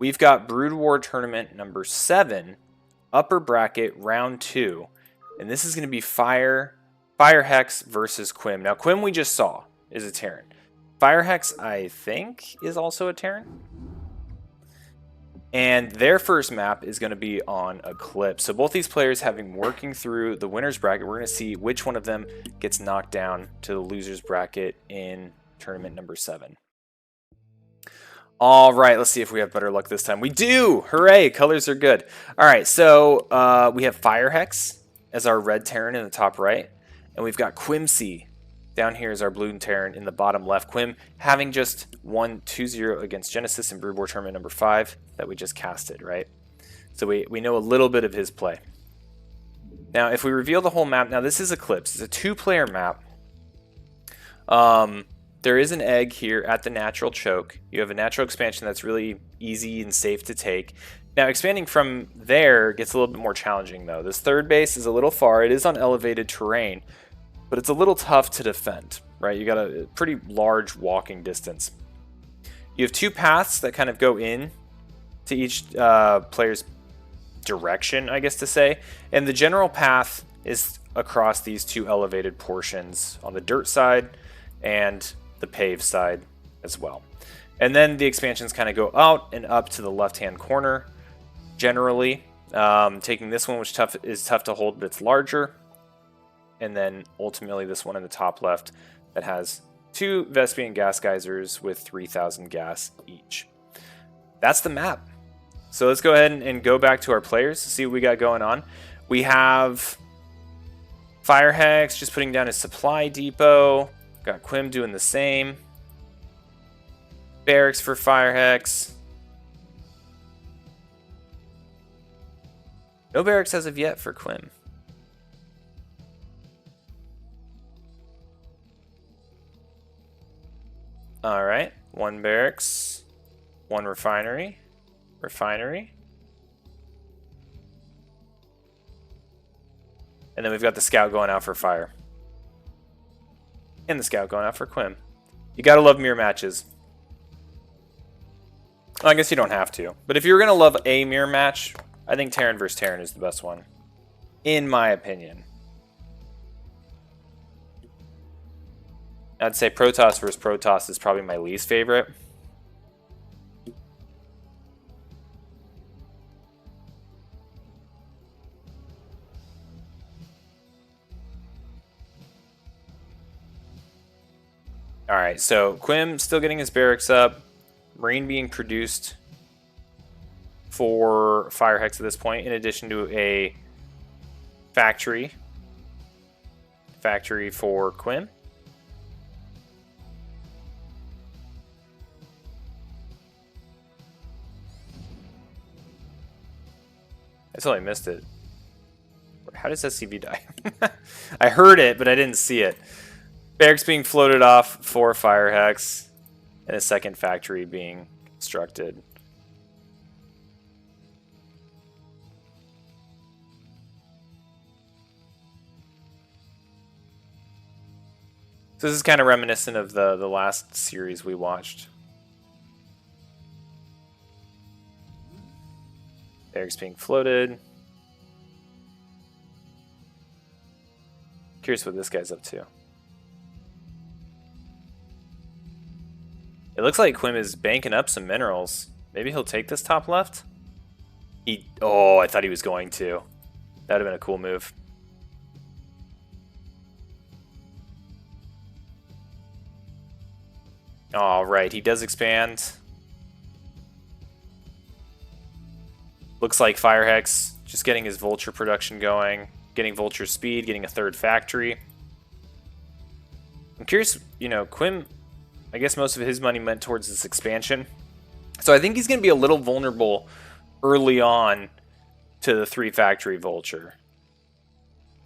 we've got Brood War Tournament number 7, upper bracket, round 2. And this is going to be Fire Hex versus Quim. Now, Quim we just saw is a Terran. Fire Hex, I think, is also a Terran. And their first map is going to be on Eclipse. So both these players having working through the winner's bracket, we're going to see which one of them gets knocked down to the loser's bracket in tournament number 7. All right, let's see if we have better luck this time. We do! Hooray! Colors are good. All right, so we have Fire Hex as our red Terran in the top right. And we've got Quimsy down here is our blue Terran in the bottom left. Quim having just won 2-0 against Genesis in Brood War Tournament number 5 that we just casted, right? So we know a little bit of his play. Now, if we reveal the whole map, now this is Eclipse. It's a 2-player map. There is an egg here at the natural choke. You have a natural expansion that's really easy and safe to take. Now, expanding from there gets a little bit more challenging, though. This third base is a little far. It is on elevated terrain, but it's a little tough to defend, right? You got a pretty large walking distance. You have 2 paths that kind of go in to each player's direction, I guess to say. And the general path is across these 2 elevated portions on the dirt side and the paved side as well. And then the expansions kind of go out and up to the left-hand corner, generally. Taking this one, which is tough to hold, but it's larger. And then ultimately this one in the top left that has 2 Vespian gas geysers with 3,000 gas each. That's the map. So let's go ahead and go back to our players to see what we got going on. We have Fire Hex just putting down his supply depot. Got Quim doing the same. Barracks for Fire Hex. No barracks as of yet for Quim. Alright, 1 barracks, 1 refinery. And then we've got the scout going out for fire. And the scout going out for Quim. You gotta love mirror matches. Well, I guess you don't have to. But if you're gonna love a mirror match, I think Terran vs. Terran is the best one. In my opinion. I'd say Protoss vs. Protoss is probably my least favorite. Alright, so Quim still getting his barracks up. Marine being produced for Fire Hex at this point, in addition to a factory for Quim. I totally missed it. How does SCV die? I heard it, but I didn't see it. Barracks being floated off for Fire Hex, and a second factory being constructed. So this is kind of reminiscent of the last series we watched. Barracks being floated. Curious what this guy's up to. It looks like Quim is banking up some minerals. Maybe he'll take this top left? Oh, I thought he was going to. That would have been a cool move. All right, he does expand. Looks like Fire Hex just getting his vulture production going, getting vulture speed, getting a third factory. I'm curious, you know, Quim, I guess most of his money went towards this expansion. So I think he's going to be a little vulnerable early on to the 3 factory vulture.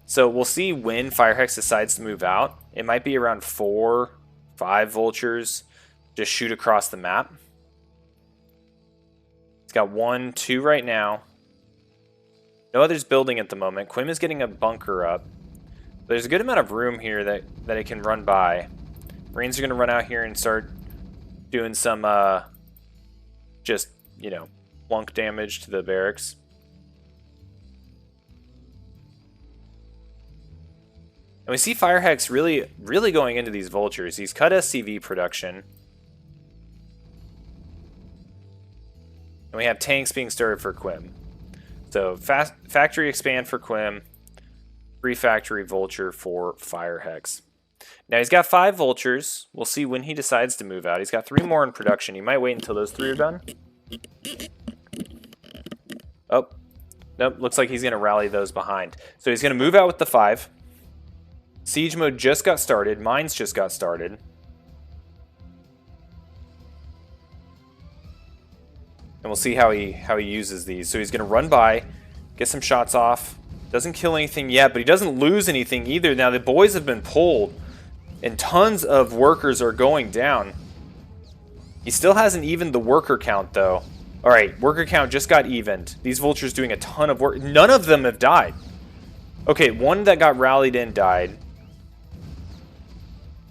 So we'll see when Fire Hex decides to move out. It might be around 4, 5 vultures. Just shoot across the map. It's got 1, 2 right now. No others building at the moment. Quim is getting a bunker up. There's a good amount of room here that it can run by. Marines are going to run out here and start doing some, just, you know, plunk damage to the barracks. And we see Firehex really going into these vultures. He's cut SCV production. And we have tanks being started for Quim. So factory expand for Quim. Free factory vulture for Firehex. Now he's got 5 vultures. We'll see when he decides to move out. He's got 3 more in production. He might wait until those 3 are done. Oh, nope. Looks like he's going to rally those behind. So he's going to move out with the 5. Siege mode just got started. Mines just got started. And we'll see how he uses these. So he's going to run by, get some shots off. Doesn't kill anything yet, but he doesn't lose anything either. Now the boys have been pulled, and tons of workers are going down. He still hasn't evened the worker count, though. All right, worker count just got evened. These vultures doing a ton of work. None of them have died. Okay, one that got rallied in died.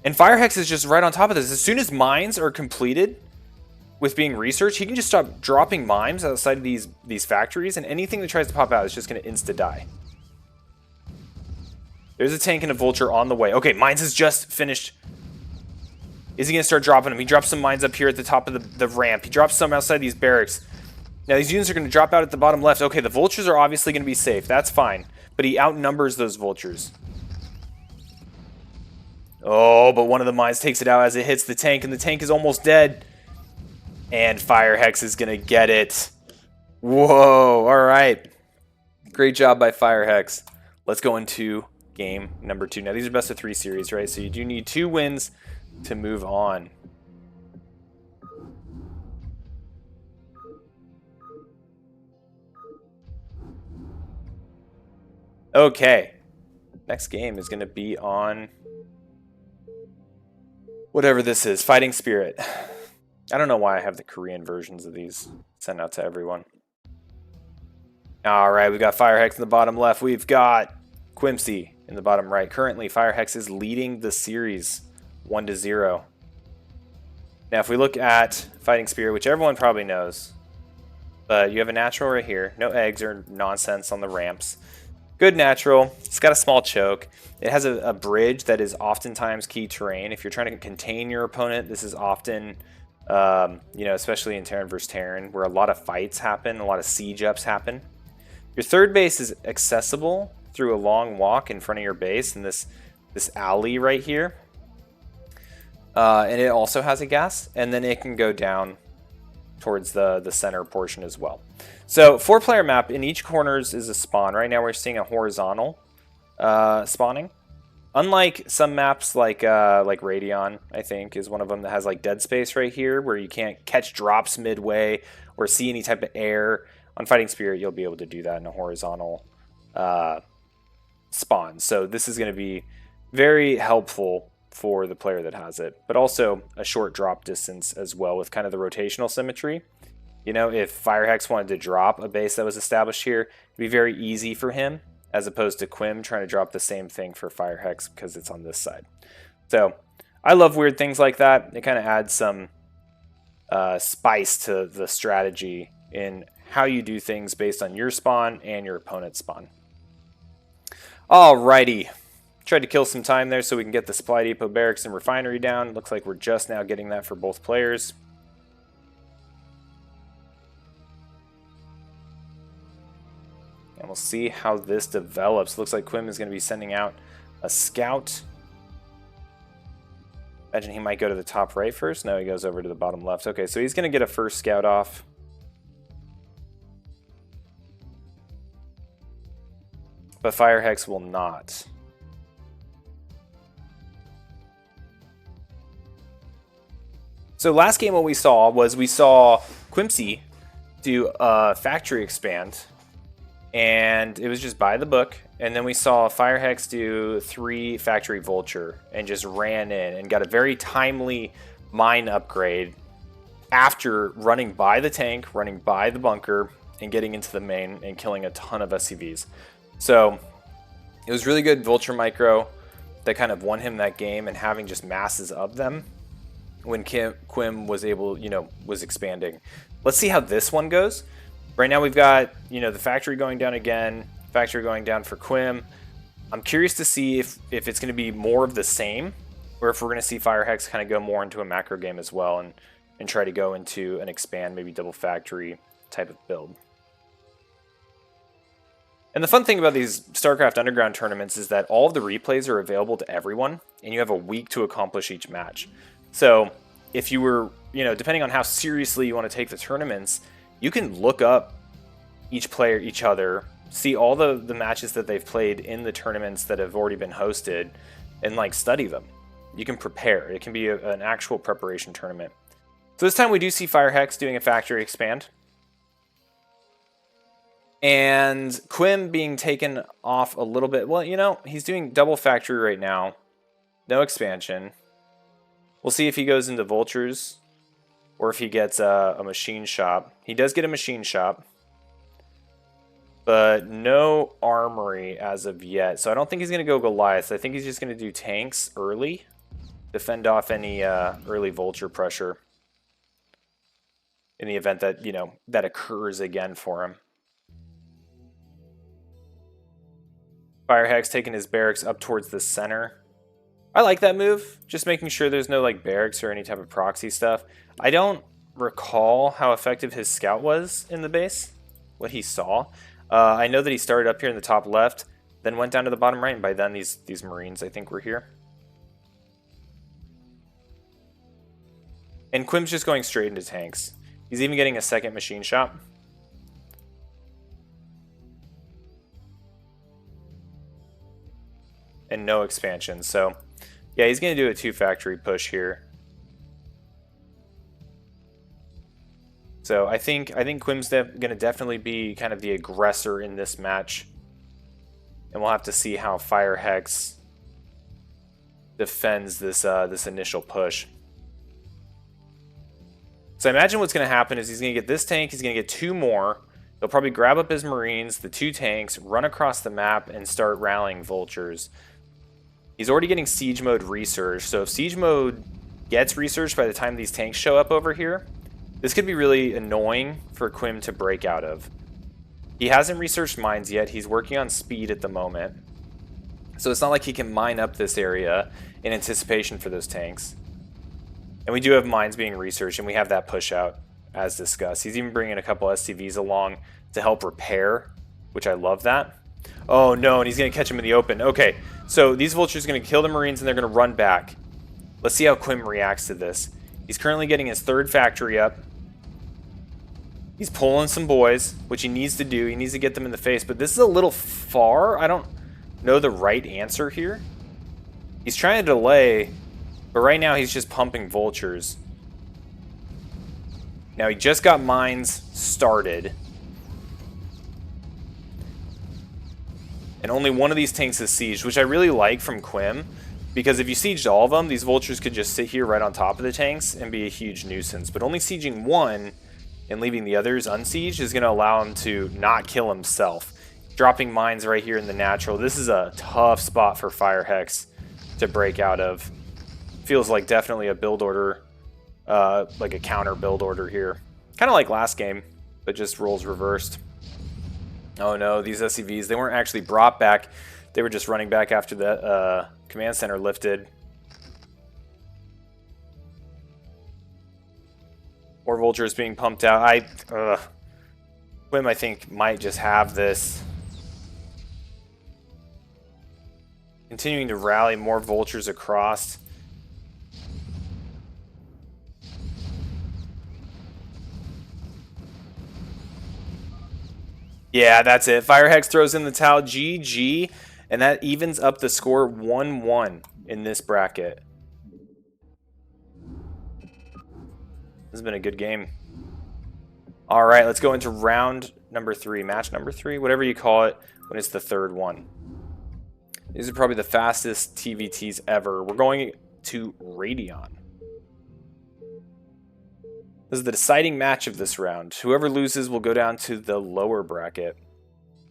And Firehex is just right on top of this. As soon as mines are completed with being researched, he can just stop dropping mines outside of these factories, and anything that tries to pop out is just going to insta-die. There's a tank and a vulture on the way. Okay, mines is just finished. Is he going to start dropping them? He drops some mines up here at the top of the ramp. He drops some outside these barracks. Now these units are going to drop out at the bottom left. Okay, the vultures are obviously going to be safe. That's fine. But he outnumbers those vultures. Oh, but one of the mines takes it out as it hits the tank, and the tank is almost dead. And Firehex is going to get it. Whoa, all right. Great job by Firehex. Let's go into game number 2. Now, these are best of 3 series, right? So you do need 2 wins to move on. Okay. Next game is going to be on whatever this is, Fighting Spirit. I don't know why I have the Korean versions of these sent out to everyone. All right, we've got Firehex in the bottom left. We've got Quimsy in the bottom right. Currently, Firehex is leading the series 1-0. Now, if we look at Fighting Spirit, which everyone probably knows, but you have a natural right here. No eggs or nonsense on the ramps. Good natural. It's got a small choke. It has a bridge that is oftentimes key terrain. If you're trying to contain your opponent, this is often, you know, especially in Terran versus Terran, where a lot of fights happen, a lot of siege ups happen. Your third base is accessible through a long walk in front of your base in this alley right here. And it also has a gas, and then it can go down towards the center portion as well. So 4-player map, in each corners is a spawn. Right now we're seeing a horizontal spawning. Unlike some maps like Radion, I think, is one of them that has like dead space right here where you can't catch drops midway or see any type of air. On Fighting Spirit, you'll be able to do that in a horizontal spawn. So this is going to be very helpful for the player that has it, but also a short drop distance as well with kind of the rotational symmetry. You know, if Firehex wanted to drop a base that was established here, it'd be very easy for him, as opposed to Quim trying to drop the same thing for Firehex because it's on this side. So I love weird things like that. It kind of adds some spice to the strategy in how you do things based on your spawn and your opponent's spawn. Alrighty. Tried to kill some time there so we can get the supply depot, barracks, and refinery down. Looks like we're just now getting that for both players. And we'll see how this develops. Looks like Quim is going to be sending out a scout. Imagine he might go to the top right first. No, he goes over to the bottom left. Okay, so he's going to get a first scout off. But Firehex will not. So last game what we saw was Quimsy do a factory expand, and it was just by the book. And then we saw Firehex do 3 factory vulture and just ran in and got a very timely mine upgrade after running by the tank, running by the bunker, and getting into the main and killing a ton of SCVs. So it was really good vulture micro that kind of won him that game, and having just masses of them when Quim was able, was expanding. Let's see how this one goes. Right now we've got, you know, the factory going down again, factory going down for Quim. I'm curious to see if it's going to be more of the same, or if we're going to see Firehex kind of go more into a macro game as well and try to go into an expand, maybe double factory type of build. And the fun thing about these StarCraft Underground tournaments is that all of the replays are available to everyone, and you have a week to accomplish each match. So if you were, you know, depending on how seriously you want to take the tournaments, you can look up each player, each other, see all the matches that they've played in the tournaments that have already been hosted, and like study them. You can prepare. It can be an actual preparation tournament. So this time we do see Firehex doing a factory expand. And Quim being taken off a little bit. Well, you know, he's doing double factory right now. No expansion. We'll see if he goes into Vultures or if he gets a machine shop. He does get a machine shop, but no armory as of yet. So I don't think he's going to go Goliath. I think he's just going to do tanks early to fend off any early Vulture pressure in the event that, you know, that occurs again for him. Firehex taking his barracks up towards the center. I like that move, just making sure there's no like barracks or any type of proxy stuff. I don't recall how effective his scout was in the base, what he saw. I know that he started up here in the top left, then went down to the bottom right, and by then these Marines, I think, were here. And Quim's just going straight into tanks. He's even getting a second machine shop. And no expansion. So, yeah, he's going to do a 2-factory push here. So I think Quim's going to definitely be kind of the aggressor in this match. And we'll have to see how Firehex defends this this initial push. So I imagine what's going to happen is he's going to get this tank, he's going to get 2 more. They'll probably grab up his Marines, the 2 tanks, run across the map, and start rallying Vultures. He's already getting Siege Mode research, so if Siege Mode gets researched by the time these tanks show up over here, this could be really annoying for Quim to break out of. He hasn't researched mines yet, he's working on speed at the moment. So it's not like he can mine up this area in anticipation for those tanks. And we do have mines being researched, and we have that push out, as discussed. He's even bringing a couple SCVs along to help repair, which I love that. Oh no, and he's going to catch him in the open. Okay, so these Vultures are going to kill the Marines, and they're going to run back. Let's see how Quim reacts to this. He's currently getting his 3rd factory up. He's pulling some boys, which he needs to do. He needs to get them in the face, but this is a little far. I don't know the right answer here. He's trying to delay, but right now he's just pumping Vultures. Now he just got mines started. And only one of these tanks is sieged, which I really like from Quim, because if you sieged all of them, these Vultures could just sit here right on top of the tanks and be a huge nuisance. But only sieging one and leaving the others unsieged is going to allow him to not kill himself. Dropping mines right here in the natural. This is a tough spot for Firehex to break out of. Feels like definitely a build order, like a counter build order here. Kind of like last game, but just roles reversed. Oh no, these SCVs, they weren't actually brought back. They were just running back after the command center lifted. More Vultures being pumped out. Quim, I think, might just have this. Continuing to rally more Vultures across. Yeah, that's it. Firehex throws in the towel. GG. And that evens up the score 1-1 in this bracket. This has been a good game. All right, let's go into round number 3. Match number 3, whatever you call it, when it's the 3rd one. These are probably the fastest TVTs ever. We're going to Radion. This is the deciding match of this round. Whoever loses will go down to the lower bracket.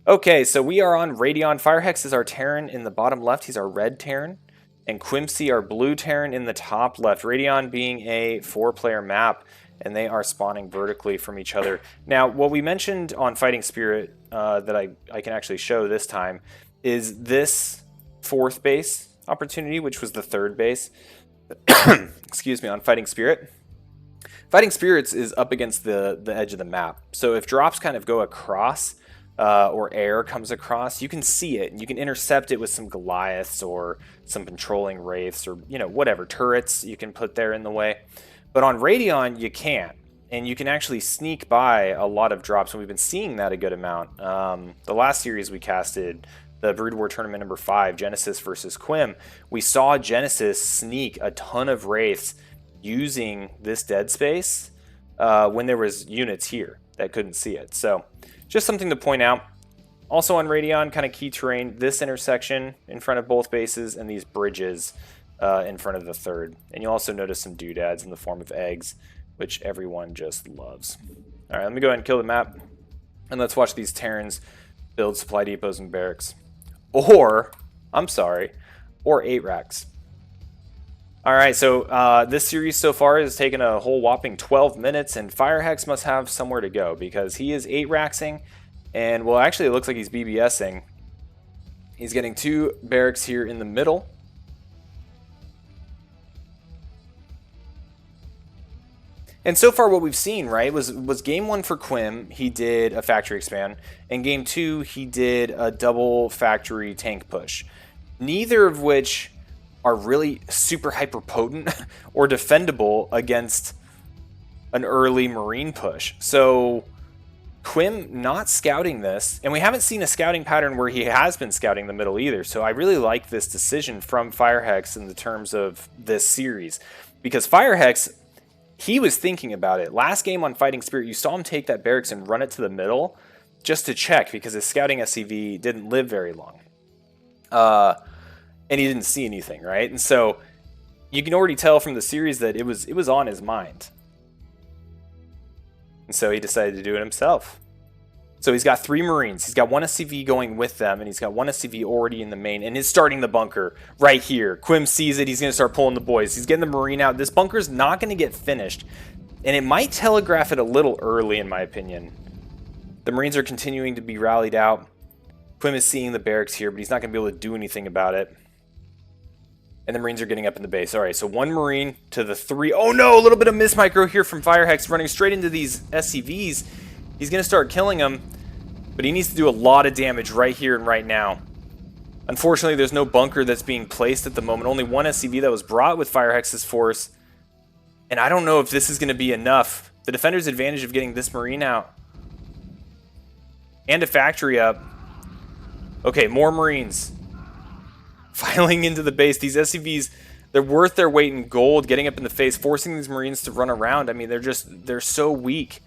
Okay, so we are on Radion. Firehex is our Terran in the bottom left. He's our red Terran. And Quimsy, our blue Terran, in the top left. Radion being a 4-player map. and they are spawning vertically from each other. Now, what we mentioned on Fighting Spirit that I can actually show this time is this 4th base opportunity, which was the 3rd base. Excuse me, on Fighting Spirit. Fighting Spirits is up against the edge of the map. So if drops kind of go across, or air comes across, you can see it, and you can intercept it with some Goliaths or some patrolling Wraiths or, you know, whatever, turrets you can put there in the way. But on Radeon, you can't. And you can actually sneak by a lot of drops, and we've been seeing that a good amount. The last series we casted, the Brood War Tournament number 5, Genesis versus Quim, we saw Genesis sneak a ton of Wraiths using this dead space when there was units here that couldn't see it. So just something to point out. Also on Radeon, kind of key terrain, this intersection in front of both bases and these bridges in front of the 3rd. And you'll also notice some doodads in the form of eggs, which everyone just loves. All right, let me go ahead and kill the map, and let's watch these Terrans build supply depots and barracks. Or 8 racks. All right, so this series so far has taken a whole whopping 12 minutes, and Firehex must have somewhere to go because he is 8-raxing, and, well, actually it looks like he's BBSing. He's getting 2 barracks here in the middle. And so far what we've seen, right, was game 1 for Quim, he did a factory expand, and game 2 he did a double factory tank push. Neither of which are really super hyper potent or defendable against an early Marine push. So Quim not scouting this, and we haven't seen a scouting pattern where he has been scouting the middle either. So I really like this decision from Firehex in the terms of this series, because Firehex, he was thinking about it. Last game on Fighting Spirit, you saw him take that barracks and run it to the middle just to check, because his scouting SCV didn't live very long. And he didn't see anything, right? And so you can already tell from the series that it was on his mind. And so he decided to do it himself. So he's got 3 Marines. He's got 1 SCV going with them, and he's got 1 SCV already in the main, and he's starting the bunker right here. Quim sees it. He's going to start pulling the boys. He's getting the Marine out. This bunker's not going to get finished, and it might telegraph it a little early, in my opinion. The Marines are continuing to be rallied out. Quim is seeing the barracks here, but he's not going to be able to do anything about it. And the Marines are getting up in the base. All right, so 1 Marine to the 3. Oh no, a little bit of miss micro here from Firehex, running straight into these SCVs. He's going to start killing them, but he needs to do a lot of damage right here and right now. Unfortunately, there's no bunker that's being placed at the moment. Only 1 SCV that was brought with Firehex's force. And I don't know if this is going to be enough. The defender's advantage of getting this Marine out and a factory up. Okay, more Marines filing into the base. These SCVs, they're worth their weight in gold, getting up in the face, forcing these Marines to run around. I mean, they're so weak.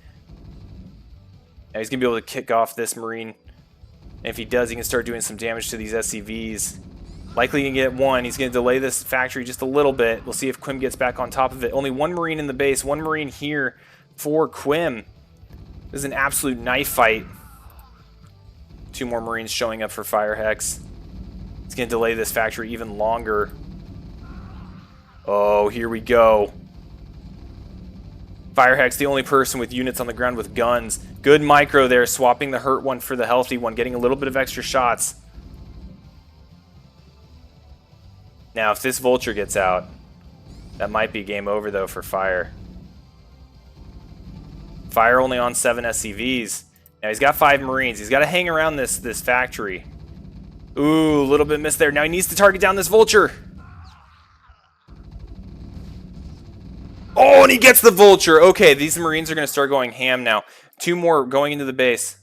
Now he's going to be able to kick off this Marine. And if he does, he can start doing some damage to these SCVs. Likely going to get 1. He's going to delay this factory just a little bit. We'll see if Quim gets back on top of it. Only 1 Marine in the base. 1 Marine here for Quim. This is an absolute knife fight. 2 more Marines showing up for Firehex. It's going to delay this factory even longer. Oh, here we go. Firehex, the only person with units on the ground with guns. Good micro there, swapping the hurt one for the healthy one, getting a little bit of extra shots. Now, if this Vulture gets out, that might be game over, though, for Fire. Fire only on 7 SCVs. Now, he's got 5 Marines. He's got to hang around this factory. Ooh, a little bit missed there. Now he needs to target down this Vulture. Oh, and he gets the Vulture. Okay, these Marines are going to start going ham now. 2 more going into the base.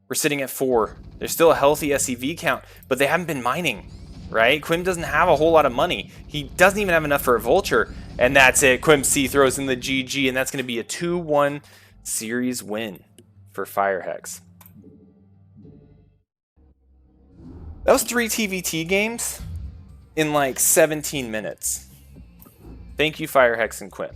We're sitting at 4. There's still a healthy SCV count, but they haven't been mining, right? Quim doesn't have a whole lot of money. He doesn't even have enough for a Vulture, and that's it. Quim C throws in the GG, and that's going to be a 2-1 series win for Firehex. That was 3 TVT games in like 17 minutes. Thank you, Firehex and Quim.